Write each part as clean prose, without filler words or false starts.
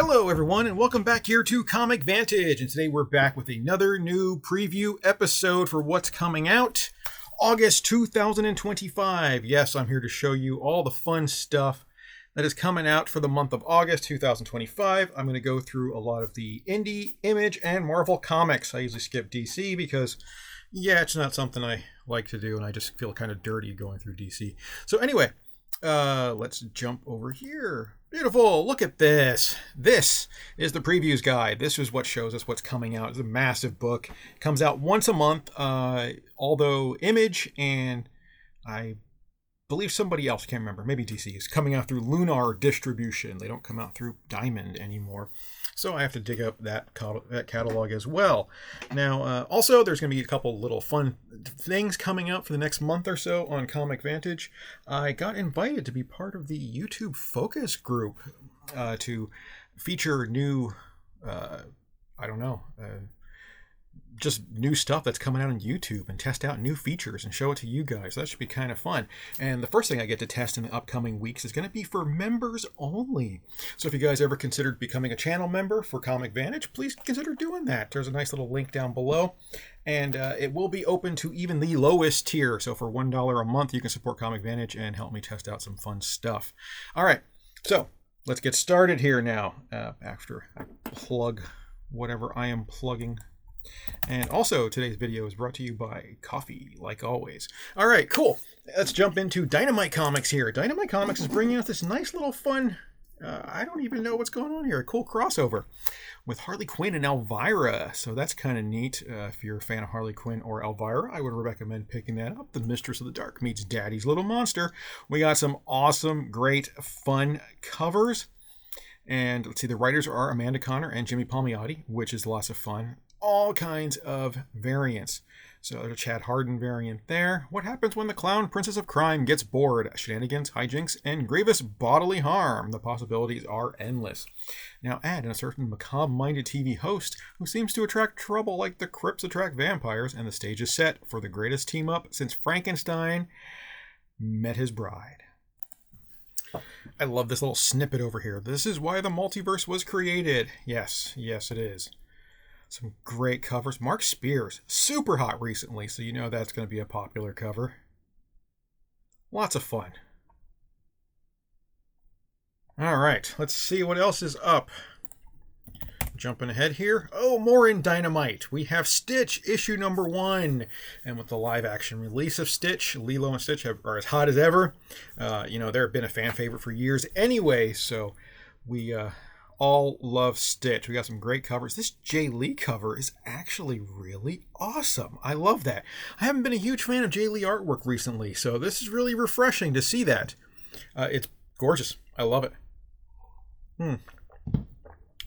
Hello everyone and welcome back here to Comic Vantage, and today we're back with another new preview episode for what's coming out August 2025. Yes, I'm here to show you all the fun stuff that is coming out for the month of August 2025. I'm going to go through a lot of the indie, Image, and Marvel comics. I usually skip DC because, yeah, it's not something I like to do, and I just feel kind of dirty going through DC. So anyway, let's jump over here. Beautiful. Look at this. This is the previews guide. This is what shows us what's coming out. It's a massive book. It comes out once a month. Although Image and I believe somebody else, can't remember, maybe DC, is coming out through Lunar distribution. They don't come out through Diamond anymore. So I have to dig up that catalog as well. Now, also, there's going to be a couple little fun things coming out for the next month or so on Comic Vantage. I got invited to be part of the YouTube focus group to feature new, just new stuff that's coming out on YouTube and test out new features and show it to you guys. That should be kind of fun. And the first thing I get to test in the upcoming weeks is going to be for members only. So if you guys ever considered becoming a channel member for Comic Vantage, please consider doing that. There's a nice little link down below. And it will be open to even the lowest tier. So for $1 a month, you can support Comic Vantage and help me test out some fun stuff. All right, so let's get started here now after I plug whatever I am plugging. And also, today's video is brought to you by coffee, like always. All right, cool. Let's jump into Dynamite Comics here. Dynamite Comics is bringing us this nice little fun, I don't even know what's going on here, a cool crossover with Harley Quinn and Elvira. So that's kind of neat. If you're a fan of Harley Quinn or Elvira, I would recommend picking that up. The Mistress of the Dark meets Daddy's Little Monster. We got some awesome, great, fun covers. And let's see, the writers are Amanda Conner and Jimmy Palmiotti, which is lots of fun. All kinds of variants. So there's a Chad Harden variant there. What happens when the clown princess of crime gets bored? Shenanigans, hijinks, and grievous bodily harm. The possibilities are endless. Now add in a certain macabre-minded TV host who seems to attract trouble like the crypts attract vampires, and the stage is set for the greatest team-up since Frankenstein met his bride. I love this little snippet over here. This is why the multiverse was created. Yes, it is. Some great covers. Mark Spears, super hot recently, so you know that's going to be a popular cover. Lots of fun. All right, let's see what else is up. Jumping ahead here. Oh, more in Dynamite. We have Stitch, issue number 1. And with the live-action release of Stitch, Lilo and Stitch are as hot as ever. They've been a fan favorite for years anyway, so we all love Stitch. We got some great covers. This Jay Lee cover is actually really awesome. I love that. I haven't been a huge fan of Jay Lee artwork recently, so this is really refreshing to see that. It's gorgeous. I love it. A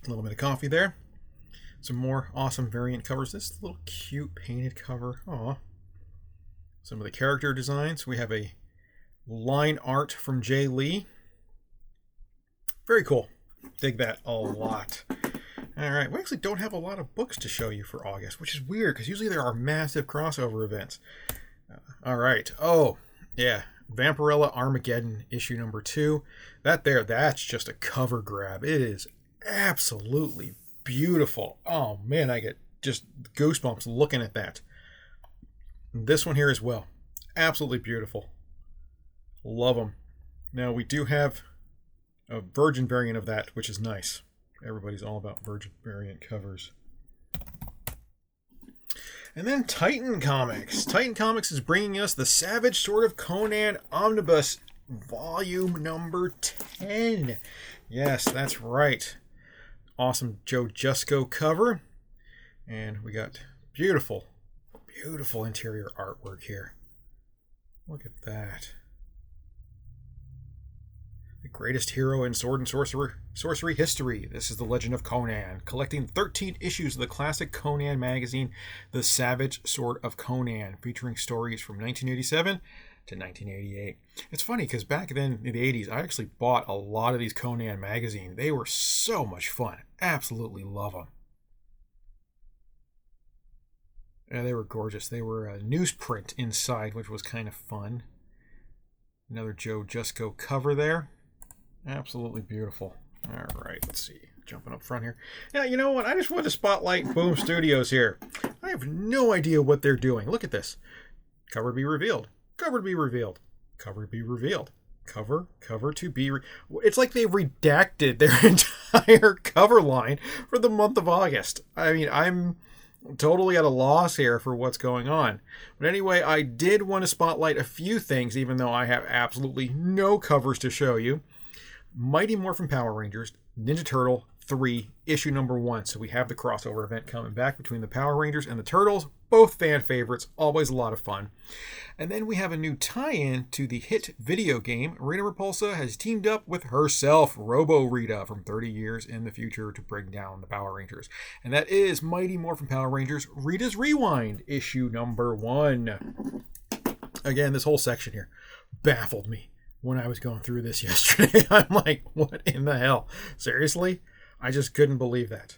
little bit of coffee there. Some more awesome variant covers. This little cute painted cover. Aw. Some of the character designs. We have a line art from Jay Lee. Very cool. Dig that a lot. All right, we actually don't have a lot of books to show you for August, which is weird because usually there are massive crossover events. All right. Oh, yeah. Vampirella Armageddon issue number 2. That's just a cover grab. It is absolutely beautiful. Oh, man, I get just goosebumps looking at that. This one here as well. Absolutely beautiful. Love them. Now, we do have a Virgin variant of that, which is nice. Everybody's all about Virgin variant covers. And then Titan Comics. Titan Comics is bringing us the Savage Sword of Conan Omnibus, volume number 10. Yes, that's right. Awesome Joe Jusko cover. And we got beautiful, beautiful interior artwork here. Look at that. The greatest hero in sword and sorcery history. This is the Legend of Conan, collecting 13 issues of the classic Conan magazine, The Savage Sword of Conan, featuring stories from 1987 to 1988. It's funny because back then in the 80s, I actually bought a lot of these Conan magazines. They were so much fun. Absolutely love them. Yeah, they were gorgeous. They were a newsprint inside, which was kind of fun. Another Joe Jusko cover there. Absolutely beautiful. All right, let's see. Jumping up front here. Now, you know what? I just want to spotlight Boom Studios here. I have no idea what they're doing. Look at this. Cover to be revealed. Cover to be revealed. Cover to be revealed. Cover to be... It's like they redacted their entire cover line for the month of August. I mean, I'm totally at a loss here for what's going on. But anyway, I did want to spotlight a few things, even though I have absolutely no covers to show you. Mighty Morphin Power Rangers, Ninja Turtle 3, issue number 1. So we have the crossover event coming back between the Power Rangers and the Turtles. Both fan favorites, always a lot of fun. And then we have a new tie-in to the hit video game. Rita Repulsa has teamed up with herself, Robo Rita, from 30 years in the future to bring down the Power Rangers. And that is Mighty Morphin Power Rangers, Rita's Rewind, issue number 1. Again, this whole section here baffled me when I was going through this yesterday. I'm like, what in the hell? Seriously? I just couldn't believe that.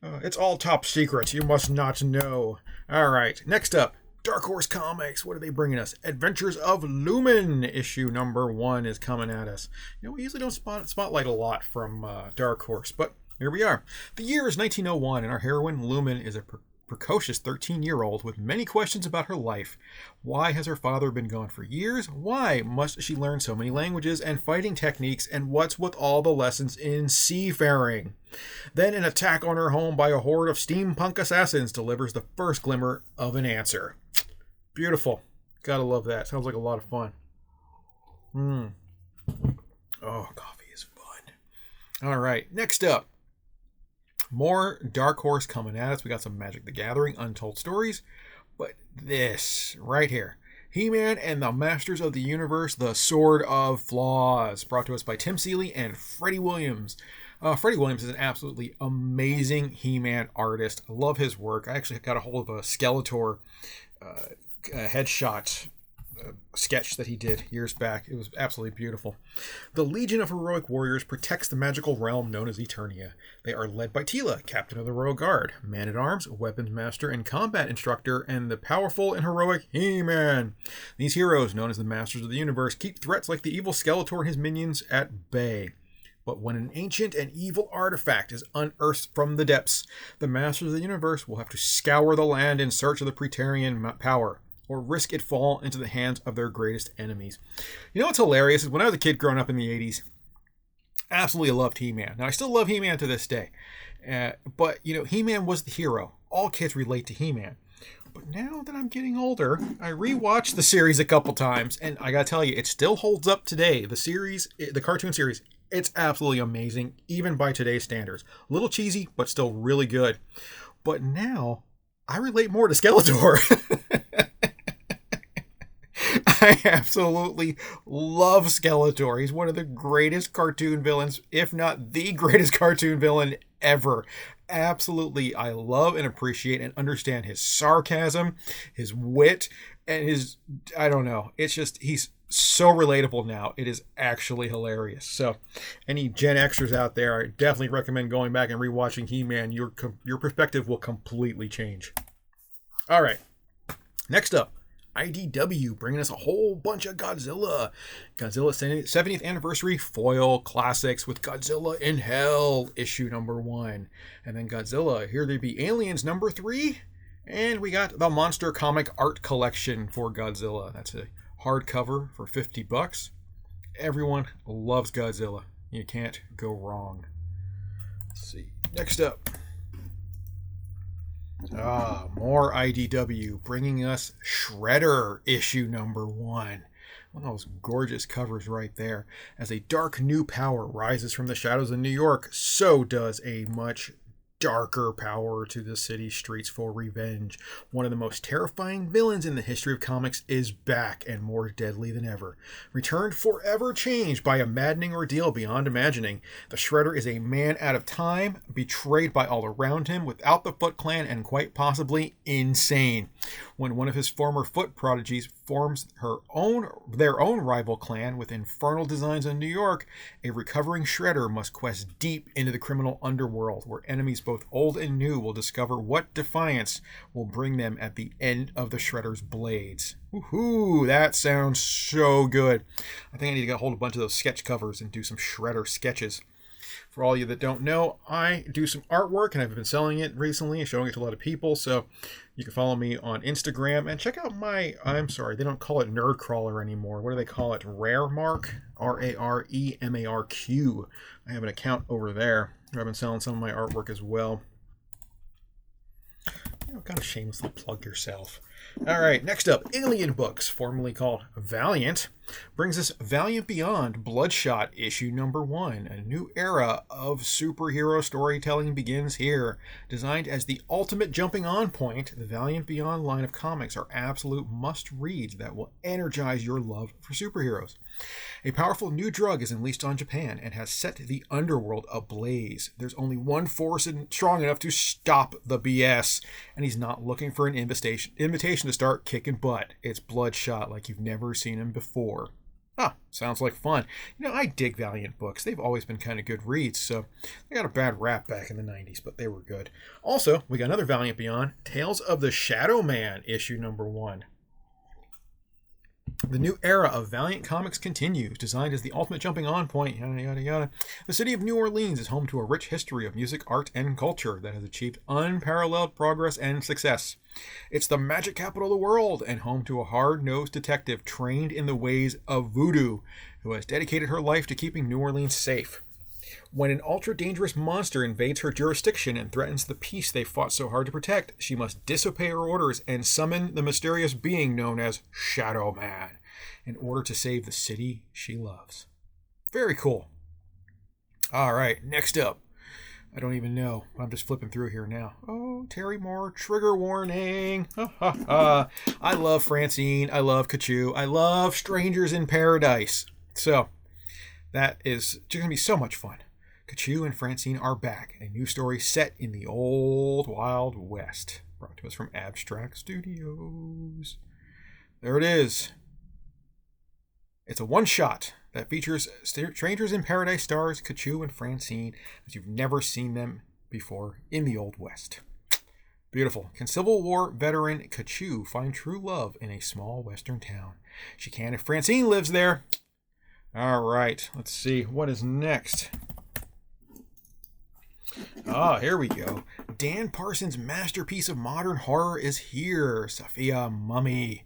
It's all top secret. You must not know. All right. Next up, Dark Horse Comics. What are they bringing us? Adventures of Lumen. Issue number 1 is coming at us. You know, we usually don't spotlight a lot from Dark Horse, but here we are. The year is 1901, and our heroine, Lumen, is a precocious 13-year-old with many questions about her life. Why has her father been gone for years? Why must she learn so many languages and fighting techniques? And what's with all the lessons in seafaring? Then an attack on her home by a horde of steampunk assassins delivers the first glimmer of an answer. Beautiful. Gotta love that. Sounds like a lot of fun. Oh, coffee is fun. All right, next up. More Dark Horse coming at us. We got some Magic the Gathering, Untold Stories. But this right here. He-Man and the Masters of the Universe, The Sword of Flaws. Brought to us by Tim Seeley and Freddie Williams. Freddie Williams is an absolutely amazing He-Man artist. I love his work. I actually got a hold of a Skeletor headshot sketch that he did years back. It was absolutely beautiful. The Legion of Heroic Warriors protects the magical realm known as Eternia. They are led by Tila, captain of the Royal Guard, man-at-arms, weapons master, and combat instructor, and the powerful and heroic He-Man. These heroes, known as the Masters of the Universe, keep threats like the evil Skeletor and his minions at bay. But when an ancient and evil artifact is unearthed from the depths, the Masters of the Universe will have to scour the land in search of the Praetorian power, or risk it fall into the hands of their greatest enemies. You know what's hilarious is when I was a kid growing up in the 80s, absolutely loved He-Man. Now, I still love He-Man to this day. But, you know, He-Man was the hero. All kids relate to He-Man. But now that I'm getting older, I rewatched the series a couple times, and I gotta tell you, it still holds up today. The series, the cartoon series, it's absolutely amazing, even by today's standards. A little cheesy, but still really good. But now, I relate more to Skeletor. I absolutely love Skeletor. He's one of the greatest cartoon villains, if not the greatest cartoon villain ever. Absolutely, I love and appreciate and understand his sarcasm, his wit, and his, I don't know, it's just, he's so relatable now. It is actually hilarious. So, any Gen Xers out there, I definitely recommend going back and rewatching He-Man. Your perspective will completely change. All right, next up. IDW bringing us a whole bunch of Godzilla. Godzilla 70th Anniversary Foil Classics with Godzilla in Hell, issue number 1. And then Godzilla, Here They Be Aliens, number 3. And we got the Monster Comic Art Collection for Godzilla. That's a hardcover for $50. Everyone loves Godzilla. You can't go wrong. Let's see. Next up. More IDW bringing us Shredder issue number 1. One of those gorgeous covers right there. As a dark new power rises from the shadows of New York, so does a much darker power to the city streets for revenge. One of the most terrifying villains in the history of comics is back and more deadly than ever. Returned forever changed by a maddening ordeal beyond imagining. The Shredder is a man out of time, betrayed by all around him, without the Foot Clan, and quite possibly insane. When one of his former Foot prodigies forms their own rival clan with infernal designs in New York, a recovering Shredder must quest deep into the criminal underworld, where enemies both old and new will discover what defiance will bring them at the end of the Shredder's blades. Woohoo! That sounds so good. I think I need to get hold of a bunch of those sketch covers and do some Shredder sketches. For all of you that don't know, I do some artwork and I've been selling it recently and showing it to a lot of people. So you can follow me on Instagram and check out my, I'm sorry, they don't call it Nerdcrawler anymore. What do they call it? Raremark? Raremarq. I have an account over there where I've been selling some of my artwork as well. Kind of shamelessly plug yourself. All right, next up, Alien Books, formerly called Valiant, brings us Valiant Beyond Bloodshot issue number 1. A new era of superhero storytelling begins here. Designed as the ultimate jumping on point, the Valiant Beyond line of comics are absolute must-reads that will energize your love for superheroes. A powerful new drug is unleashed on Japan and has set the underworld ablaze. There's only one force strong enough to stop the BS, and he's not looking for an invitation to start kicking butt. It's Bloodshot like you've never seen him before. Sounds like fun. I dig Valiant books. They've always been kind of good reads, so they got a bad rap back in the 90s, but they were good. Also, we got another Valiant Beyond, Tales of the Shadow Man, issue number 1. The new era of Valiant Comics continues. Designed as the ultimate jumping on point, yada yada yada. The city of New Orleans is home to a rich history of music, art, and culture that has achieved unparalleled progress and success. It's the magic capital of the world and home to a hard-nosed detective trained in the ways of voodoo who has dedicated her life to keeping New Orleans safe. When an ultra-dangerous monster invades her jurisdiction and threatens the peace they fought so hard to protect, she must disobey her orders and summon the mysterious being known as Shadow Man in order to save the city she loves. Very cool. All right, next up. I don't even know. I'm just flipping through here now. Oh, Terry Moore, trigger warning. I love Francine. I love Kachu. I love Strangers in Paradise. So, that is going to be so much fun. Kachu and Francine are back. A new story set in the old Wild West. Brought to us from Abstract Studios. There it is. It's a one-shot that features Strangers in Paradise stars Kachu and Francine as you've never seen them before in the Old West. Beautiful. Can Civil War veteran Kachu find true love in a small western town? She can if Francine lives there. All right, let's see. What is next? Here we go. Dan Parsons' masterpiece of modern horror is here. Sophia Mummy.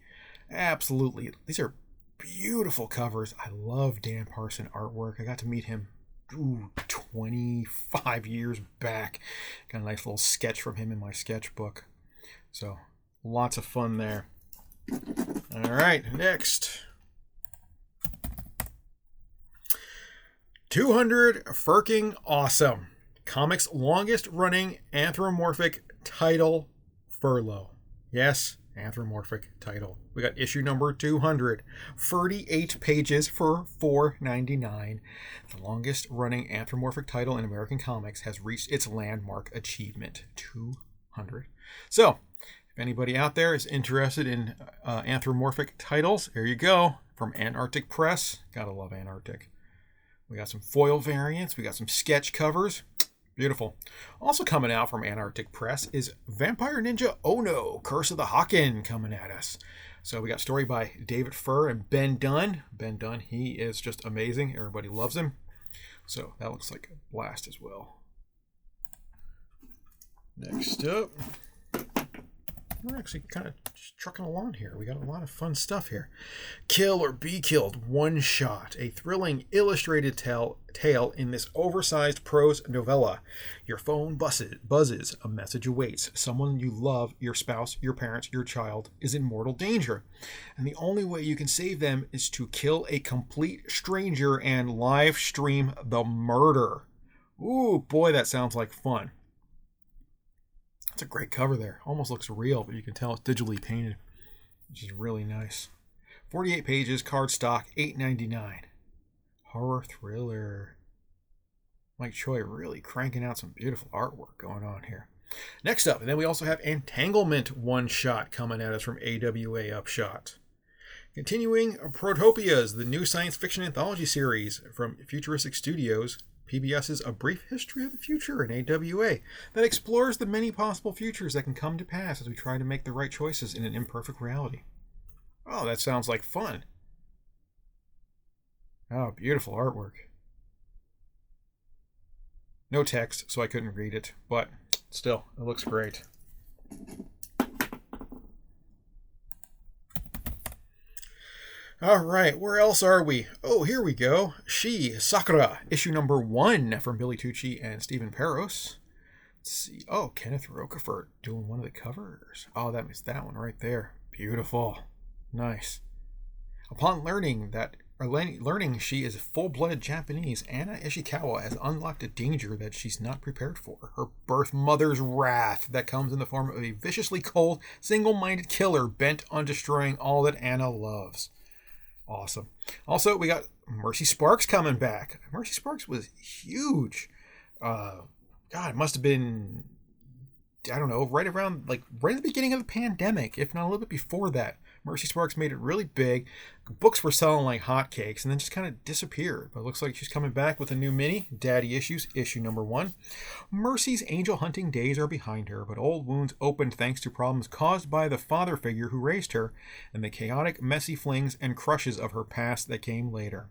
Absolutely. These are beautiful covers. I love Dan Parsons artwork. I got to meet him 25 years back. Got a nice little sketch from him in my sketchbook. So, lots of fun there. All right, next. 200 Ferking Awesome. Comics' longest running anthropomorphic title, Furlough. Yes, anthropomorphic title. We got issue number 200. 38 pages for $4.99. The longest running anthropomorphic title in American comics has reached its landmark achievement, 200. So, if anybody out there is interested in anthropomorphic titles, here you go. From Antarctic Press. Gotta love Antarctic. We got some foil variants. We got some sketch covers. Beautiful. Also coming out from Antarctic Press is Vampire Ninja Oh No, Curse of the Hawken coming at us. So we got story by David Furr and Ben Dunn. Ben Dunn, he is just amazing. Everybody loves him. So that looks like a blast as well. Next up, we're actually kind of trucking along here. We got a lot of fun stuff here. Kill or Be Killed, One Shot. A thrilling illustrated tale in this oversized prose novella. Your phone buzzes. A message awaits. Someone you love, your spouse, your parents, your child, is in mortal danger. And the only way you can save them is to kill a complete stranger and live stream the murder. Ooh, boy, that sounds like fun. It's a great cover there. Almost looks real, but you can tell it's digitally painted, which is really nice. 48 pages, cardstock, $8.99. Horror thriller. Mike Choi really cranking out some beautiful artwork going on here. Next up, and then we also have Entanglement One Shot coming at us from AWA Upshot. Continuing Protopias, the new science fiction anthology series from Futuristic Studios, PBS's A Brief History of the Future in AWA, that explores the many possible futures that can come to pass as we try to make the right choices in an imperfect reality. Oh, that sounds like fun. Oh, beautiful artwork. No text, so I couldn't read it, but still, it looks great. All right, where else are we? Oh, here we go. Sakura, issue number 1 from Billy Tucci and Stephen Peros. Let's see. Oh, Kenneth Rocafort doing one of the covers. Oh, that means that one right there. Beautiful. Nice. Upon learning she is full-blooded Japanese, Anna Ishikawa has unlocked a danger that she's not prepared for. Her birth mother's wrath that comes in the form of a viciously cold, single-minded killer bent on destroying all that Anna loves. Awesome. Also, we got Mercy Sparks coming back. Mercy Sparks was huge. God, it must have been, I don't know, right at the beginning of the pandemic, if not a little bit before that. Mercy Sparks made it really big. Books were selling like hotcakes and then just kind of disappeared. But it looks like she's coming back with a new mini, Daddy Issues, issue number 1. Mercy's angel hunting days are behind her, but old wounds opened thanks to problems caused by the father figure who raised her and the chaotic, messy flings and crushes of her past that came later.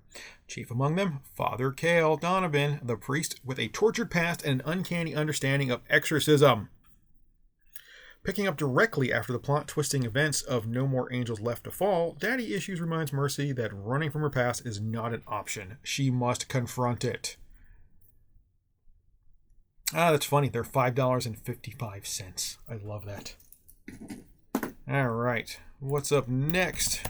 Chief among them, Father Cale Donovan, the priest with a tortured past and an uncanny understanding of exorcism. Picking up directly after the plot-twisting events of No More Angels Left to Fall, Daddy Issues reminds Mercy that running from her past is not an option. She must confront it. That's funny. They're $5.55. I love that. All right. What's up next?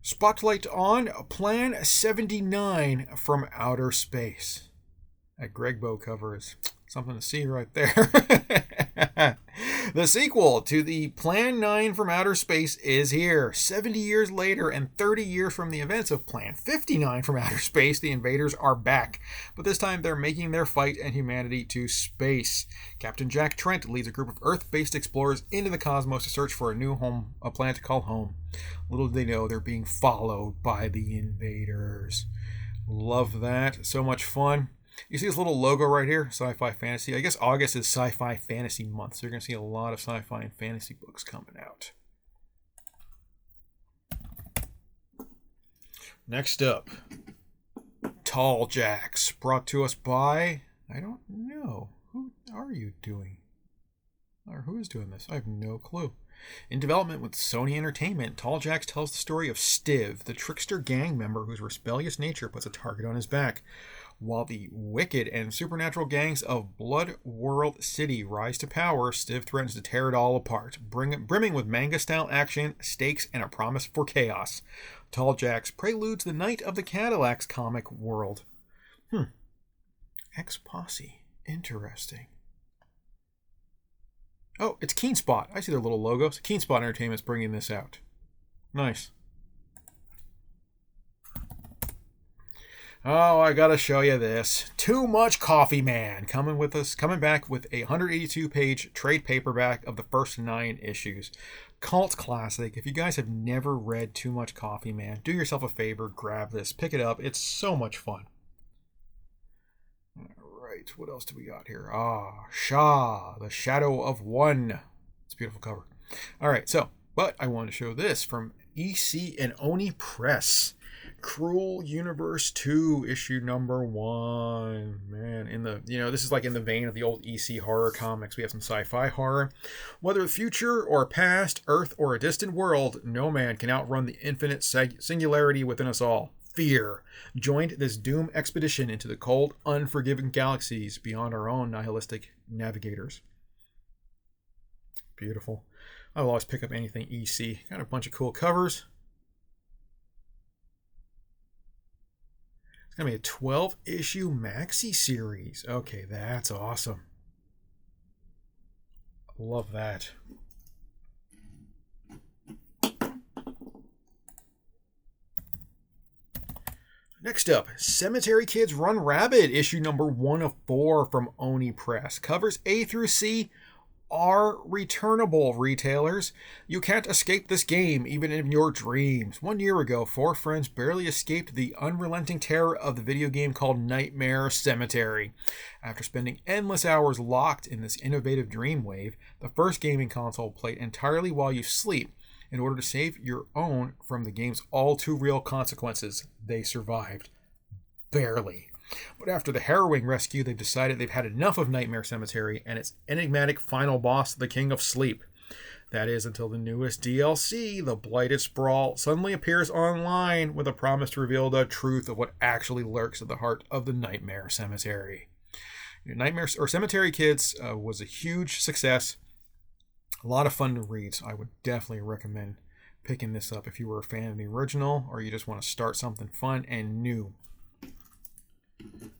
Spotlight on Plan 79 from Outer Space. That Greg Bow cover is something to see right there. The sequel to the Plan 9 from Outer Space is here. 70 years later and 30 years from the events of Plan 59 from Outer Space, the invaders are back. But this time they're making their fight and humanity to space. Captain Jack Trent leads a group of Earth-based explorers into the cosmos to search for a new home, a planet to call home. Little do they know they're being followed by the invaders. Love that. So much fun. You see this little logo right here, Sci-Fi Fantasy. I guess August is Sci-Fi Fantasy month, so you're going to see a lot of sci-fi and fantasy books coming out. Next up, Tall Jacks, brought to us by, I don't know, who are you doing? Or who is doing this? I have no clue. In development with Sony Entertainment, Tall Jacks tells the story of Stiv, the trickster gang member whose rebellious nature puts a target on his back. While the wicked and supernatural gangs of Blood World City rise to power, Stiv threatens to tear it all apart, brimming with manga-style action, stakes, and a promise for chaos. Tall Jacks preludes the Night of the Cadillacs comic world. Ex-Posse. Interesting. Oh, it's Keen Spot. I see their little logos. Keen Spot Entertainment's bringing this out. Nice. Oh, I gotta show you this. Too Much Coffee Man coming back with a 182-page trade paperback of the first 9 issues. Cult classic. If you guys have never read Too Much Coffee Man, do yourself a favor, grab this, pick it up. It's so much fun. All right, what else do we got here? Shah, The Shadow of One. It's a beautiful cover. All right, but I want to show this from EC and Oni Press. Cruel Universe 2, issue number 1. Man, this is like in the vein of the old EC horror comics. We have some sci-fi horror. Whether future or past, Earth or a distant world, no man can outrun the infinite singularity within us all. Fear joined this doom expedition into the cold, unforgiving galaxies beyond our own nihilistic navigators. Beautiful. I'll always pick up anything EC. Got a bunch of cool covers. It's going to be a 12-issue maxi series. Okay, that's awesome. Love that. Next up, Cemetery Kids Run Rabbit, issue number 1 of 4 from Oni Press. Covers A through C are returnable, retailers. You can't escape this game, even in your dreams. 1 year ago, 4 friends barely escaped the unrelenting terror of the video game called Nightmare Cemetery. After spending endless hours locked in this innovative dreamwave, the first gaming console played entirely while you sleep. In order to save your own from the game's all-too-real consequences, they survived. Barely. But after the harrowing rescue, they've decided they've had enough of Nightmare Cemetery and its enigmatic final boss, the King of Sleep. That is until the newest DLC, the Blighted Sprawl, suddenly appears online with a promise to reveal the truth of what actually lurks at the heart of the Nightmare Cemetery. Nightmare or Cemetery Kids was a huge success. A lot of fun to read, so I would definitely recommend picking this up if you were a fan of the original or you just want to start something fun and new.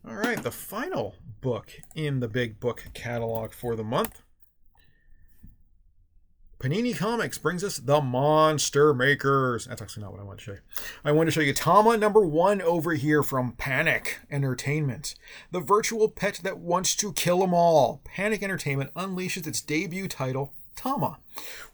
All right, the final book in the big book catalog for the month. Panini Comics brings us The Monster Makers. That's actually not what I want to show you. I want to show you Tama #1 over here from Panic Entertainment. The virtual pet that wants to kill them all. Panic Entertainment unleashes its debut title, Tama.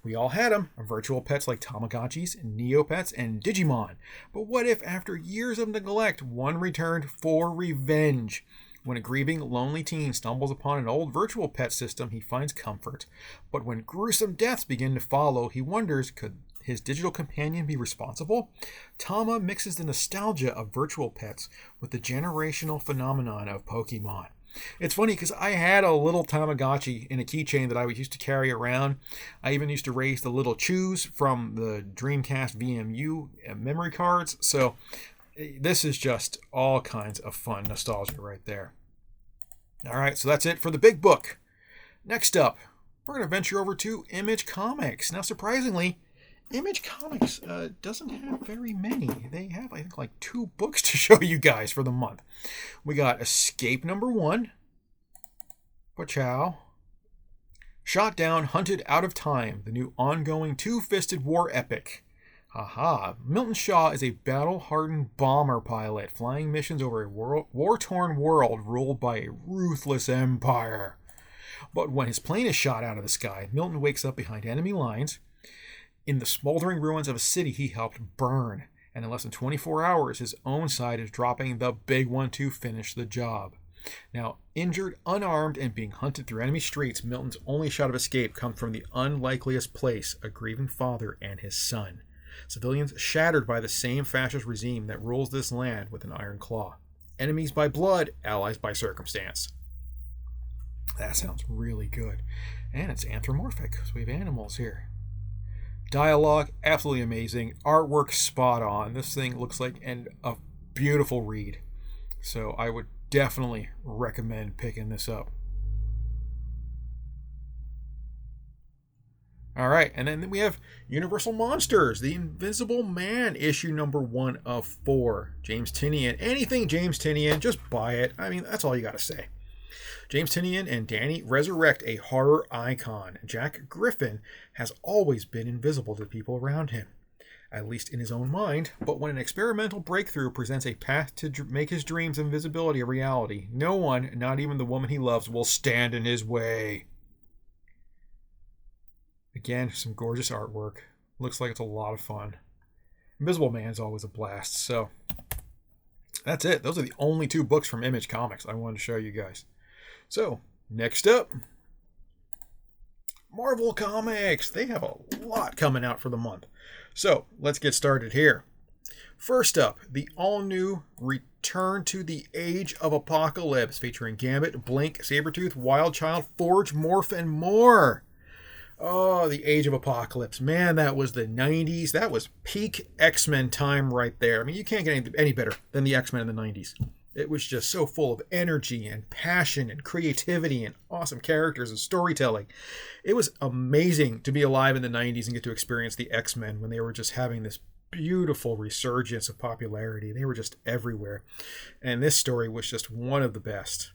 We all had them, virtual pets like Tamagotchis, Neopets, and Digimon. But what if, after years of neglect, one returned for revenge? When a grieving, lonely teen stumbles upon an old virtual pet system, he finds comfort. But when gruesome deaths begin to follow, he wonders, could his digital companion be responsible? Tama mixes the nostalgia of virtual pets with the generational phenomenon of Pokemon. It's funny because I had a little Tamagotchi in a keychain that I used to carry around. I even used to raise the little Chews from the Dreamcast VMU memory cards. So this is just all kinds of fun nostalgia right there. All right, so that's it for the big book. Next up, we're going to venture over to Image Comics. Now, surprisingly, Image Comics doesn't have very many. They have, I think, like 2 books to show you guys for the month. We got Escape #1, Pachow, Shot Down, Hunted Out of Time, the new ongoing two-fisted war epic. Haha, Milton Shaw is a battle-hardened bomber pilot flying missions over a war-torn world ruled by a ruthless empire. But when his plane is shot out of the sky, Milton wakes up behind enemy lines in the smoldering ruins of a city he helped burn. And in less than 24 hours, his own side is dropping the big one to finish the job. Now, injured, unarmed, and being hunted through enemy streets, Milton's only shot of escape comes from the unlikeliest place, a grieving father and his son. Civilians shattered by the same fascist regime that rules this land with an iron claw. Enemies by blood, allies by circumstance. That sounds really good. And it's anthropomorphic, so we have animals here. Dialogue, absolutely amazing. Artwork, spot on. This thing looks like a beautiful read. So I would definitely recommend picking this up. All right, and then we have Universal Monsters, The Invisible Man, issue #1 of 4. James Tynion. Anything James Tynion, just buy it. I mean, that's all you got to say. James Tynion and Danny resurrect a horror icon. Jack Griffin has always been invisible to people around him, at least in his own mind. But when an experimental breakthrough presents a path to make his dreams of invisibility a reality, no one, not even the woman he loves, will stand in his way. Again, some gorgeous artwork. Looks like it's a lot of fun. Invisible Man is always a blast. So that's it. Those are the only 2 books from Image Comics I wanted to show you guys. So next up, Marvel Comics. They have a lot coming out for the month. So let's get started here. First up, the all-new Return to the Age of Apocalypse, featuring Gambit, Blink, Sabretooth, Wildchild, Forge, Morph, and more. Oh, the Age of Apocalypse. Man, that was the 90s. That was peak X-Men time right there. I mean, you can't get any better than the X-Men in the 90s. It was just so full of energy and passion and creativity and awesome characters and storytelling. It was amazing to be alive in the 90s and get to experience the X-Men when they were just having this beautiful resurgence of popularity. They were just everywhere. And this story was just one of the best.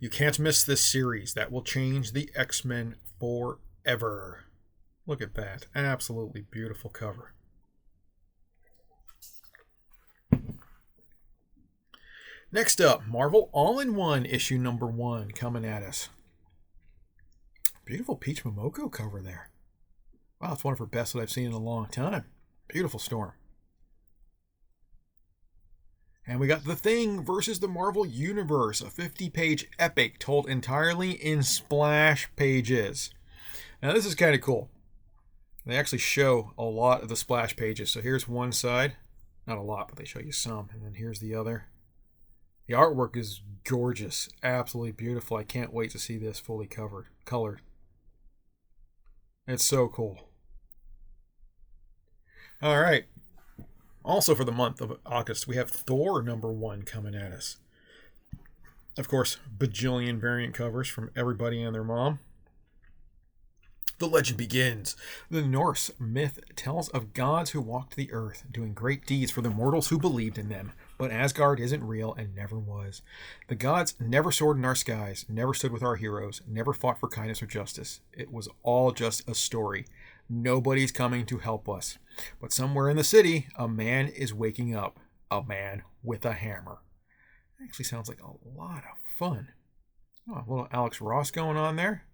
You can't miss this series. That will change the X-Men forever. Look at that. Absolutely beautiful cover. Next up, Marvel All-in-One, issue #1, coming at us. Beautiful Peach Momoko cover there. Wow, it's one of her best that I've seen in a long time. Beautiful Storm. And we got The Thing versus the Marvel Universe, a 50-page epic told entirely in splash pages. Now this is kind of cool. They actually show a lot of the splash pages. So here's one side. Not a lot, but they show you some. And then here's the other. The artwork is gorgeous, absolutely beautiful. I can't wait to see this fully colored. It's so cool. All right. Also for the month of August, we have Thor #1 coming at us. Of course, bajillion variant covers from everybody and their mom. The legend begins. The Norse myth tells of gods who walked the earth, doing great deeds for the mortals who believed in them. But Asgard isn't real and never was. The gods never soared in our skies, never stood with our heroes, never fought for kindness or justice. It was all just a story. Nobody's coming to help us. But somewhere in the city, a man is waking up. A man with a hammer. It actually sounds like a lot of fun. Oh, a little Alex Ross going on there.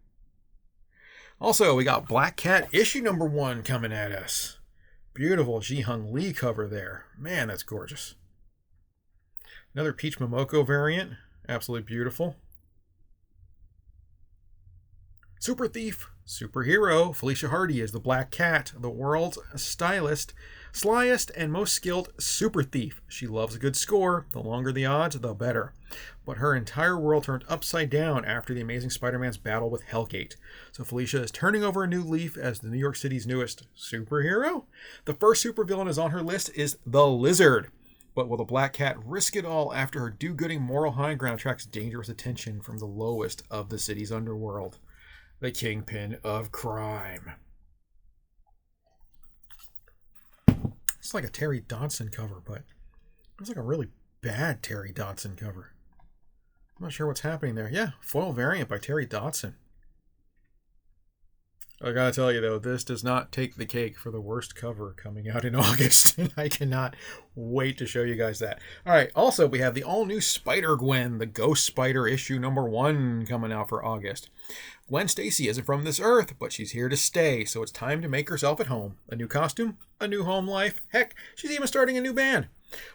Also, we got Black Cat issue #1 coming at us. Beautiful Ji-Hung Lee cover there. Man, that's gorgeous. Another Peach Momoko variant. Absolutely beautiful. Super Thief, superhero. Felicia Hardy is the Black Cat, the world's slyest, and most skilled super thief. She loves a good score. The longer the odds, the better. But her entire world turned upside down after the Amazing Spider-Man's battle with Hellgate. So Felicia is turning over a new leaf as the New York City's newest superhero. The first supervillain is on her list is the Lizard. But will the Black Cat risk it all after her do-gooding moral high ground attracts dangerous attention from the lowest of the city's underworld? The Kingpin of Crime. It's like a Terry Dodson cover, but it's like a really bad Terry Dodson cover. I'm not sure what's happening there. Yeah, foil variant by Terry Dodson. I gotta tell you though, this does not take the cake for the worst cover coming out in August, and I cannot wait to show you guys that. All right, also we have the all-new Spider-Gwen, the Ghost Spider issue #1 coming out for August. Gwen Stacy isn't from this earth, but she's here to stay, so it's time to make herself at home. A new costume, a new home life, heck, she's even starting a new band.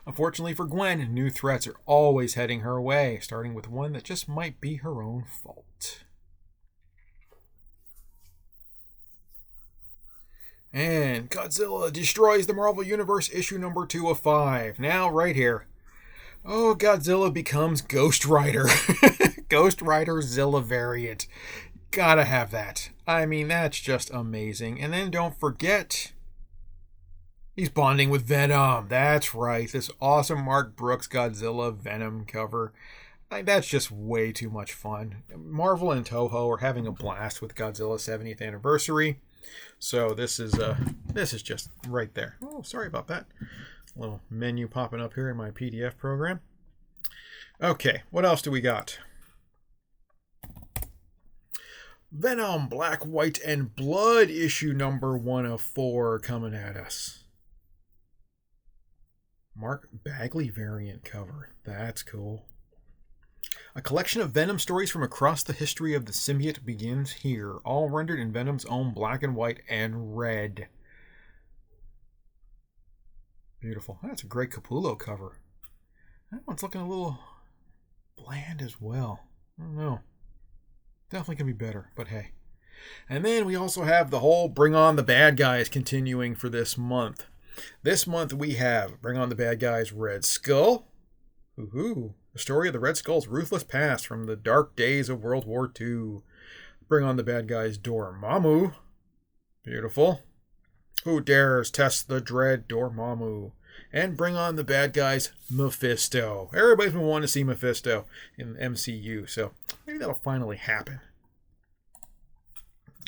Unfortunately for Gwen, new threats are always heading her way, starting with one that just might be her own fault. And Godzilla destroys the Marvel Universe issue #2 of 5. Now, right here. Oh, Godzilla becomes Ghost Rider. Ghost Rider Zilla variant. Gotta have that. I mean, that's just amazing. And then don't forget, he's bonding with Venom. That's right. This awesome Mark Brooks Godzilla Venom cover. That's just way too much fun. Marvel and Toho are having a blast with Godzilla's 70th anniversary. So this is just right there. Oh, sorry about that. A little menu popping up here in my PDF program. Okay, what else do we got? Venom, Black, White, and Blood issue #1 of 4 coming at us. Mark Bagley variant cover. That's cool. A collection of Venom stories from across the history of the symbiote begins here, all rendered in Venom's own black and white and red. Beautiful. That's a great Capullo cover. That one's looking a little bland as well. I don't know. Definitely can be better, but hey. And then we also have the whole Bring On the Bad Guys continuing for this month. This month we have Bring On the Bad Guys Red Skull. Woohoo. The story of the Red Skull's ruthless past from the dark days of World War II. Bring On the Bad Guys Dormammu. Beautiful. Who dares test the dread Dormammu? And Bring On the Bad Guys Mephisto. Everybody's been wanting to see Mephisto in the MCU, so maybe that'll finally happen.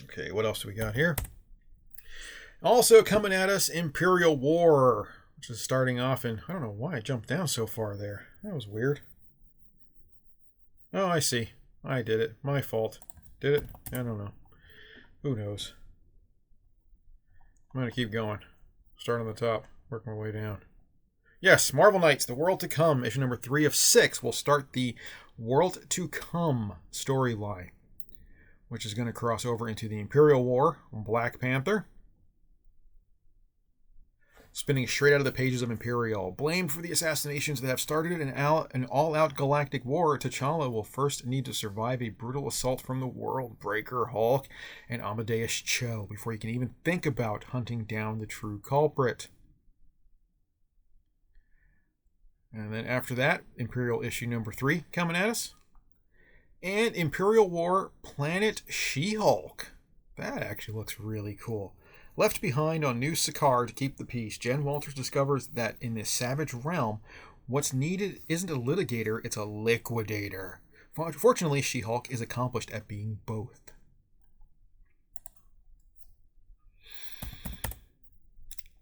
Okay, what else do we got here? Also coming at us, Imperial War, which is starting off in... I don't know why I jumped down so far there. That was weird. Oh, I see. I did it. My fault. Did it? I don't know. Who knows? I'm going to keep going. Start on the top. Work my way down. Yes, Marvel Knights, The World to Come, issue #3 of 6 will start the World to Come storyline, which is going to cross over into the Imperial War on Black Panther. Spinning straight out of the pages of Imperial. Blamed for the assassinations that have started an all-out galactic war, T'Challa will first need to survive a brutal assault from the World Breaker, Hulk, and Amadeus Cho before he can even think about hunting down the true culprit. And then after that, Imperial issue number 3 coming at us. And Imperial War Planet She-Hulk. That actually looks really cool. Left behind on New Sakaar to keep the peace, Jen Walters discovers that in this savage realm, what's needed isn't a litigator, it's a liquidator. Fortunately, She-Hulk is accomplished at being both.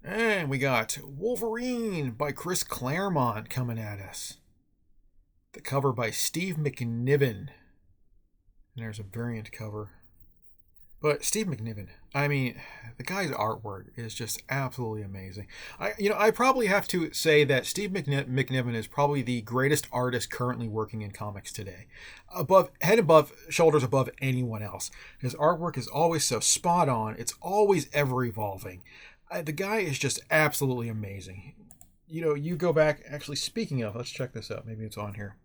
And we got Wolverine by Chris Claremont coming at us. The cover by Steve McNiven. And there's a variant cover. But Steve McNiven, I mean, the guy's artwork is just absolutely amazing. I probably have to say that Steve McNiven is probably the greatest artist currently working in comics today. Head above, shoulders above anyone else. His artwork is always so spot on. It's always ever evolving. The guy is just absolutely amazing. You go back, actually, speaking of, let's check this out. Maybe it's on here.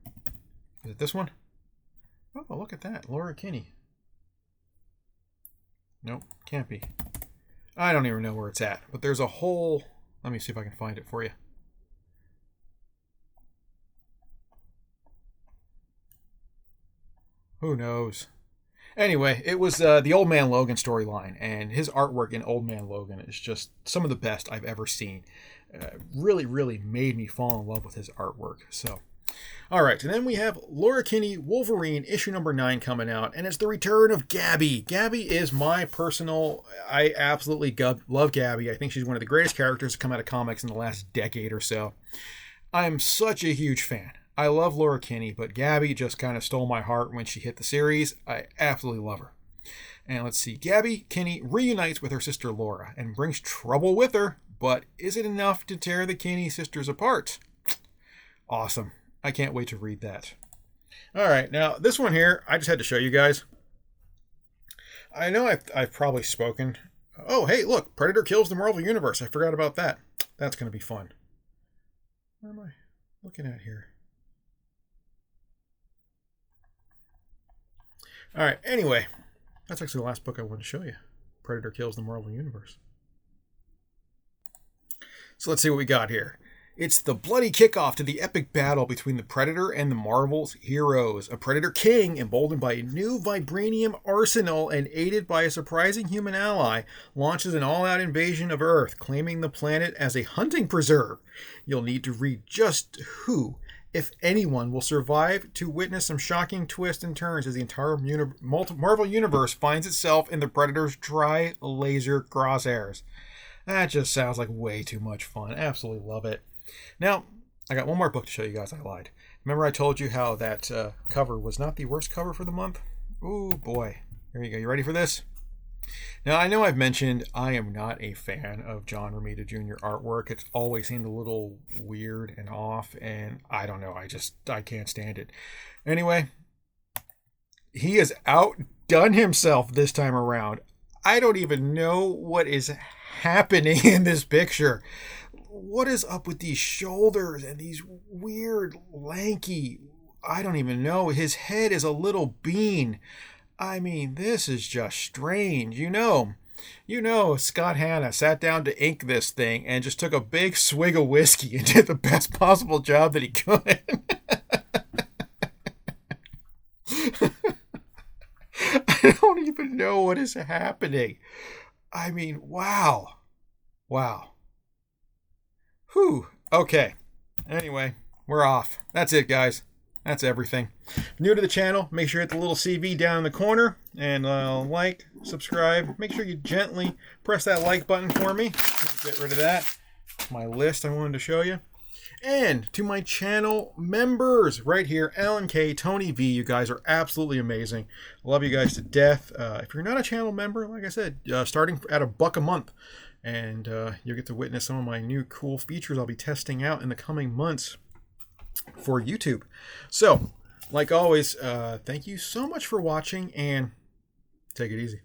Is it this one? Oh, look at that. Laura Kinney. Nope, can't be. I don't even know where it's at, but there's a whole... Let me see if I can find it for you. Who knows? Anyway, it was the Old Man Logan storyline, and his artwork in Old Man Logan is just some of the best I've ever seen. Really, really made me fall in love with his artwork. So, all right, and then we have Laura Kinney, Wolverine, issue number 9 coming out, and it's the return of Gabby. Gabby is my personal... I absolutely love Gabby. I think she's one of the greatest characters to come out of comics in the last decade or so. I'm such a huge fan. I love Laura Kinney, but Gabby just kind of stole my heart when she hit the series. I absolutely love her. And let's see. Gabby Kinney reunites with her sister Laura and brings trouble with her, but is it enough to tear the Kinney sisters apart? Awesome. I can't wait to read that. All right. Now, this one here, I just had to show you guys. I know I've probably spoken. Oh, hey, look. Predator kills the Marvel Universe. I forgot about that. That's going to be fun. Where am I looking at here? All right, anyway, that's actually the last book I wanted to show you. Predator Kills the Marvel Universe. So let's see what we got here. It's the bloody kickoff to the epic battle between the Predator and the Marvel's heroes. A Predator King, emboldened by a new vibranium arsenal and aided by a surprising human ally, launches an all-out invasion of Earth, claiming the planet as a hunting preserve. You'll need to read just who, if anyone, will survive to witness some shocking twists and turns as the entire Marvel Universe finds itself in the Predator's tri-laser crosshairs. That just sounds like way too much fun. Absolutely love it. Now, I got one more book to show you guys. I lied. Remember I told you how that cover was not the worst cover for the month? Ooh, boy. Here you go. You ready for this? Now, I know I've mentioned I am not a fan of John Romita Jr. artwork. It's always seemed a little weird and off, and I don't know. I can't stand it. Anyway, he has outdone himself this time around. I don't even know what is happening in this picture. What is up with these shoulders and these weird, lanky... I don't even know. His head is a little bean. I mean, this is just strange. You know, Scott Hanna sat down to ink this thing and just took a big swig of whiskey and did the best possible job that he could. I don't even know what is happening. I mean, wow. Wow. Whew. Okay. Anyway, we're off. That's it, guys. That's everything. New to the channel, make sure you hit the little CV down in the corner and like, subscribe. Make sure you gently press that like button for me. Get rid of that. My list I wanted to show you. And to my channel members right here, Alan K, Tony V, you guys are absolutely amazing. I love you guys to death. If you're not a channel member, like I said, starting at $1 a month, and you'll get to witness some of my new cool features I'll be testing out in the coming months for YouTube. So, like always, thank you so much for watching, and take it easy.